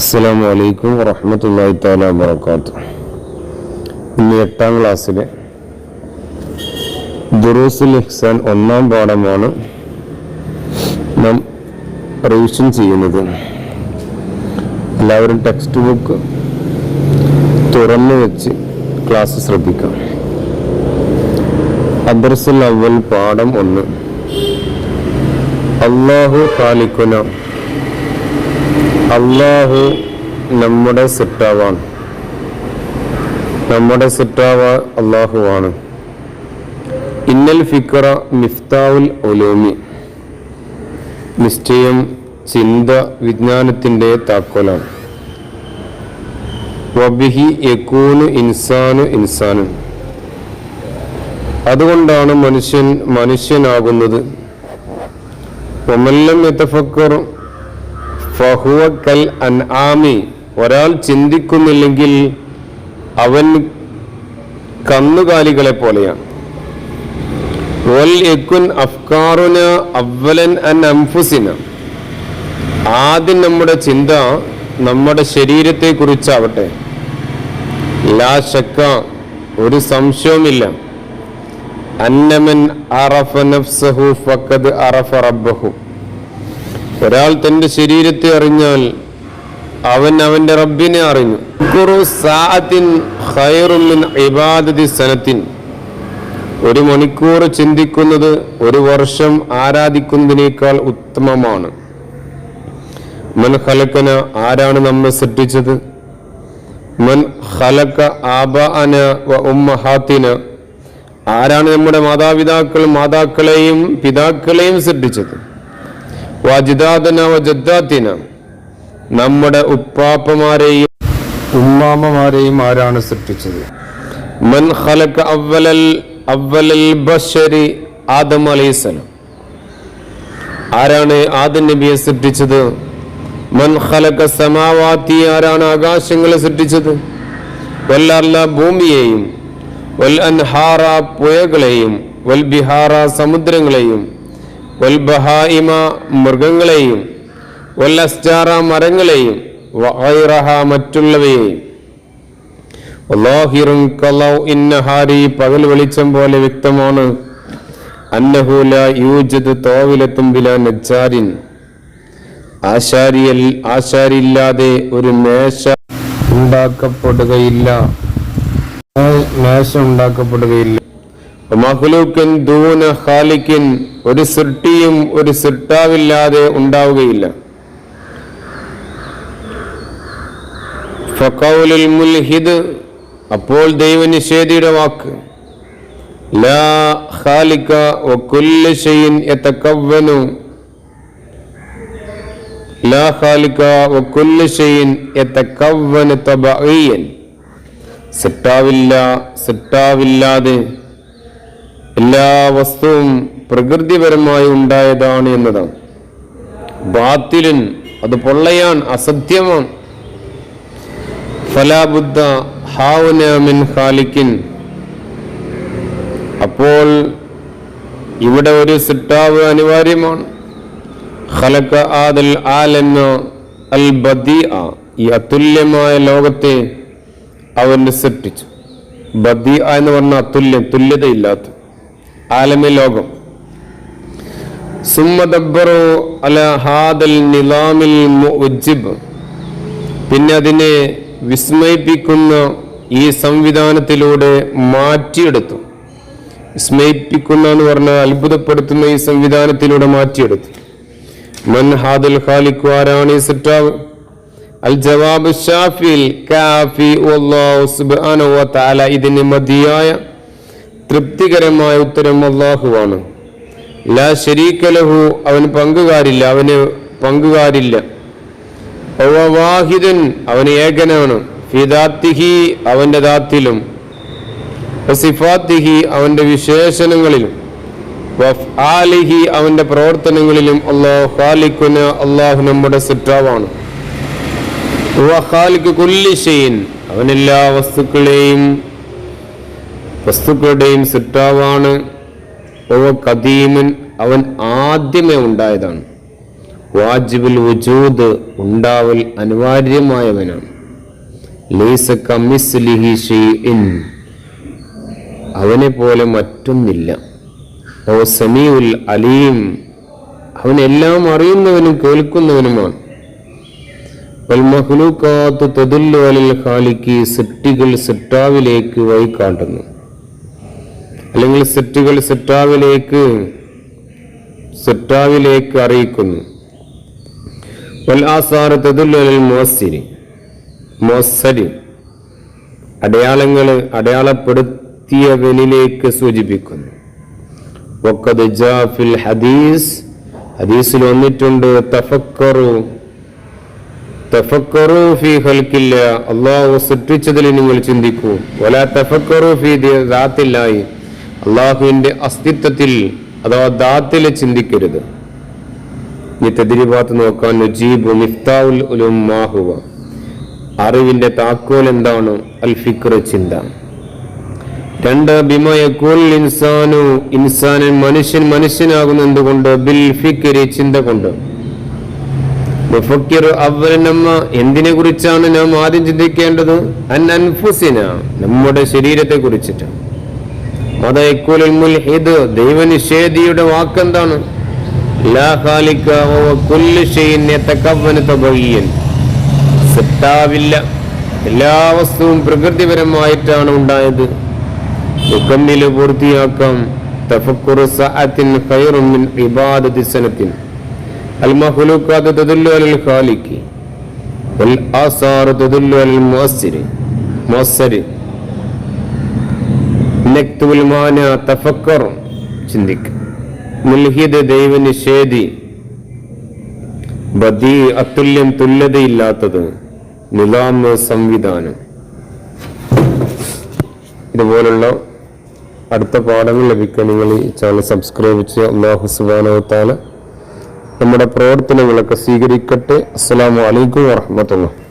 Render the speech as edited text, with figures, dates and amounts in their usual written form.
അസ്സലാമു അലൈക്കും വറഹ്മത്തുള്ളാഹി തആല വബറകാതുഹു. ഇന്ന് 8ാം ക്ലാസ്സിലെ ദുറൂസുൽ ഇഹ്സാൻ 1ാം പാഠമാണ് നാം റിവിഷൻ ചെയ്യുന്നത്. എല്ലാവരും ടെക്സ്റ്റ് ബുക്ക് തുറന്നു വെച്ച് ക്ലാസ് ശ്രദ്ധിക്കാം. അദ്റസുൽ അവ്വൽ പാഠം 1. അല്ലാഹു ഖാലിഖുന, അല്ലാഹു നമ്മുടെ സിട്ടാവാണ്. നമ്മുടെ സിട്ടാവ അല്ലാഹുവാണ്. ഇന്നൽ ഫിക്ര മിഫ്താവുൽ ഉലൂമി, നിശ്ചയം ചിന്ത വിജ്ഞാനത്തിൻ്റെ താക്കോലാണ്. വബിഹി യകൂനു ഇൻസാനു ഇൻസാനൻ, അതുകൊണ്ടാണ് മനുഷ്യൻ മനുഷ്യനാകുന്നത്. വമല്ലം യതഫക്കർ ഫഹുവ കൽ അൻആമി, ഒരാൾ ചിന്തിക്കുന്നില്ലെങ്കിൽ അവൻ കന്നുകാലികളെ പോലെയാണ്. വൽ യകുൻ അഫ്കാറുന അവ്വലൻ അൻ അൻഫുസിന, ആദ്യം നമ്മുടെ ചിന്ത നമ്മുടെ ശരീരത്തെ കുറിച്ചാവട്ടെ. ലാ ശക്ക, ഒരു സംശയവുമില്ല. അന്നമൻ അറഫ നഫ്സഹു ഫഖദ് അറഫ റബ്ബഹു, ഒരാൾ തന്റെ ശരീരത്തെ അറിഞ്ഞാൽ അവൻ അവന്റെ റബ്ബിനെ അറിഞ്ഞു. ഒരു മണിക്കൂർ ചിന്തിക്കുന്നത് 1 വർഷം ആരാധിക്കുന്നതിനേക്കാൾ ഉത്തമമാണ്. മൻ ഖലഖന, ആരാണ് നമ്മെ സൃഷ്ടിച്ചത്? മൻ ഖലഖ ആബഅന വ ഉമ്മഹാതിന, ആരാണ് നമ്മുടെ മാതാക്കളെയും പിതാക്കളെയും സൃഷ്ടിച്ചത്? വജിദാദന വജദ്ദാതിന, നമ്മുടെ ഉപ്പാപ്പമാരെയും ഉമ്മാമ്മമാരെയും ആരാണ് സൃഷ്ടിച്ചത്? മൻ ഖലഖ അവ്വലൽ ബശരി ആദം അലൈഹിസ്സലാം, ആരാണ് ആദം നബിയെ സൃഷ്ടിച്ചത്? മൻ ഖലഖ സമാവാതി, ആരാണ് ആകാശങ്ങളെ സൃഷ്ടിച്ചത്? വൽ അർള, ഭൂമിയെയും, വൽ അൻഹാറ, പുഴകളെയും, വൽ ബിഹാറ, സമുദ്രങ്ങളെയും, വൽ ബഹായിമ, മൃഗങ്ങളെയും, വൽ അസ്ജാറ, മരങ്ങളെയും, വഗൈറഹ, മറ്റുള്ളവയെയും. വല്ലാഹിറുൻ കലൗ ഇന്നഹാരി, പകൽ വെളിച്ചം പോലെ വ്യക്തമാണ്. അന്നഹു ലാ യൂജദു താവിലത്തും ബിലാ നജ്ജാരിൻ, ആശാരിയില്ലാതെ ഒരു മേശ ഉണ്ടാക്കപ്പെടുകയില്ല. മഖ്ലൂഖൻ ദൂന ഖാലിഖിൻ, ഒരു സൃഷ്ടിയും ഒരു സൃഷ്ടാവില്ലാതെ ഉണ്ടാവുകയില്ല. ഫഖൗലുൽ മുൽഹിദ്, അപ്പോൾ ദൈവനിഷേധിയുടെ വാക്ക്, ലാ ഖാലിഖ വകുല്ലു ഷൈഇൻ യതകവ്വനു, ലാ ഖാലിഖ വകുല്ലു ഷൈഇൻ യതകവ്വനു തബഈൻ, സൃഷ്ടാവില്ലാതെ എല്ലാ വസ്തുവും പ്രകൃതിപരമായി ഉണ്ടായതാണ് എന്നതാണ്. ബാത്തിലുൻ, അത് പൊള്ളയാണ്, അസത്യമാണ്. ഫലാ ബുദ്ദ ഹാഉന മിൻ ഖാലിഖിൻ, അപ്പോൾ ഇവിടെ ഒരു സൃഷ്ടാവ് അനിവാര്യമാണ്. ഖലഖ ആദൽ ആലമ അൽ ബദീഅ, ഈ അതുല്യമായ ലോകത്തെ അവന് സൃഷ്ടിച്ചു. ബദീഅ എന്ന് പറഞ്ഞ അതുല്യം, തുല്യതയില്ലാത്ത ആലമി, ലോകം. സുമ്മ ദബ്ബറു അലാ ഹാദൽ നിലാമിൽ മുഅജ്ജിബ്, പിന്നെ അതിനെ വിസ്മയിപ്പിക്കുന്ന ഈ സംവിധാനത്തിലൂടെ മാറ്റിയെടുത്തു. വിസ്മയിപ്പിക്കുന്ന എന്ന് പറഞ്ഞാൽ അത്ഭുതപ്പെടുത്തുന്ന ഈ സംവിധാനത്തിലൂടെ മാറ്റിയെടുത്തു. മൻ ഹാദൽ ഖാലിഖ്, ആരാണ് ഈ സൃഷ്ടാവ്? അൽ ജവാബ് ഷാഫിൽ കാഫി വല്ലാഹു സുബ്ഹാനഹു വ തആല, ഇതിന് മതിയായ തൃപ്തികരമായ ഉത്തരം അല്ലാഹുവാണ്. ലാ ശരീക ലഹു, അവന് പങ്കുകാരില്ല. വ വാഹിദൻ, അവന് ഏകനാണ്. ഫി ദാത്തിഹി, അവന്റെ ദാത്തിലും, വസിഫാത്തിഹി, അവന്റെ വിശേഷണങ്ങളിലും, വഫ്ആലിഹി, അവന്റെ പ്രവർത്തനങ്ങളിലും. അല്ലാഹു ഖാലിഖുന, അല്ലാഹു നമ്മുടെ സൃഷ്ടാവാണ്. വ ഖാലിഖു കുല്ലി ഷൈഇൻ, അവൻ എല്ലാ വസ്തുക്കളുടെയും സൃഷ്ടാവാണ്. വ ഖദീമുൻ, അവൻ ആദ്യമേ ഉണ്ടായതാണ്. വാജിബുൽ വുജൂദ് ഉണ്ടാവൽ അനിവാര്യമായവനാണ്. ലൈസ കമിസ്ലിഹി ഷൈഇൻ അവനെ പോലെ മറ്റൊന്നില്ല. ഓ സമീഉൽ അലീം അവൻ എല്ലാം അറിയുന്നവനും കേൾക്കുന്നവനുമാണ്. വൽ മഖ്ലൂഖാത്തു തദുല്ലു അലൽ ഖാലിഖി സൃഷ്ടികൾ സൃഷ്ടാവിലേക്ക് വഴി കാട്ടുന്നു, അല്ലെങ്കിൽ സൃഷ്ടികൾ സൃഷ്ടാവിലേക്ക് അറിയിക്കുന്നു. വൽ ആസാറു തദുല്ലു അലൽ മുഅസ്സിരി അടയാളപ്പെടുത്തിയവനിലേക്ക് സൂചിപ്പിക്കുന്നു. വഖദ് ജാ ഫിൽ ഹദീസിൽ വന്നിട്ടുണ്ട് തഫക്കറു ഫീ ഖൽഖില്ലാ അല്ലാഹു സൃഷ്ടിച്ചതിൽ നിങ്ങൾ ചിന്തിക്കൂ. വലാ തഫക്കറു ഫീ ദാത്തില്ലാഹി അല്ലാഹുവിന്റെ അസ്തിത്വത്തിൽ അഥവാ ദാത്തിൽ ചിന്തിക്കരുത്. ഈ തദ്രീബാത്ത് നോക്കാൻ നുജീബു മിഫ്താഉൽ ഉലൂം മാ ഹുവ അറിവിന്റെ താക്കോൽ എന്താണ്? അൽ ഫിക്ർ ചിന്ത. 2 ബിമാ യഖൂൽ ഇൻസാനൻ മനുഷ്യനാകുന്ന എന്തുകൊണ്ട്? ബിൽ ഫിക്രി ചിന്ത കൊണ്ട്. മുഫക്കിർ അവ്വലൻ എന്തിനെ കുറിച്ചാണ് നാം ആദ്യം ചിന്തിക്കേണ്ടത്? അൻ അൻഫുസിന നമ്മുടെ ശരീരത്തെ കുറിച്ചിട്ട്. അതാ യഖൂലുൽ മുൽഹിദ് ദൈവനിഷേധിയുടെ വാക്കെന്താണ്? ലാ ഖാലിഖ വ കുല്ലു ഷൈഇൻ യതകവ്വനു തബയ്യൻ സത്താവില്ല, എല്ലാ വസ്തുവും പ്രകൃതിപരമായിട്ടാണ് ഉണ്ടായത്. മുക്കമ്മില് പൂർത്തിയാക്കാം. തഫക്കുറു സഅത്തിൻ ഖൈറുൻ മിൻ ഇബാദത്തി സനത്തിൻ. അൽ മഖ്ലൂഖാത്തു തദുല്ലു അലൽ ഖാലിഖി വൽ ആസാറു തദുല്ലു അലൽ മുഅസ്സിരി. നക്തുൽ മാന തഫക്കർ ചിന്തിക്ക. മുൽഹിദ് ദൈവനിഷേധി. ബദീ അതുല്യം തുല്യതയില്ലാത്തത്. നിലാം സംവിധാനം. ഇതുപോലുള്ള അടുത്ത പാഠങ്ങൾ ലഭിക്കാൻ നിങ്ങൾ ഈ ചാനൽ സബ്സ്ക്രൈബ് ചെയ്യുക. അല്ലാഹു സുബ്ഹാനഹു വ തആല നമ്മുടെ പ്രവർത്തനങ്ങളൊക്കെ സ്വീകരിക്കട്ടെ. അസ്സലാമു അലൈക്കും വറഹ്മത്തുള്ളാഹി.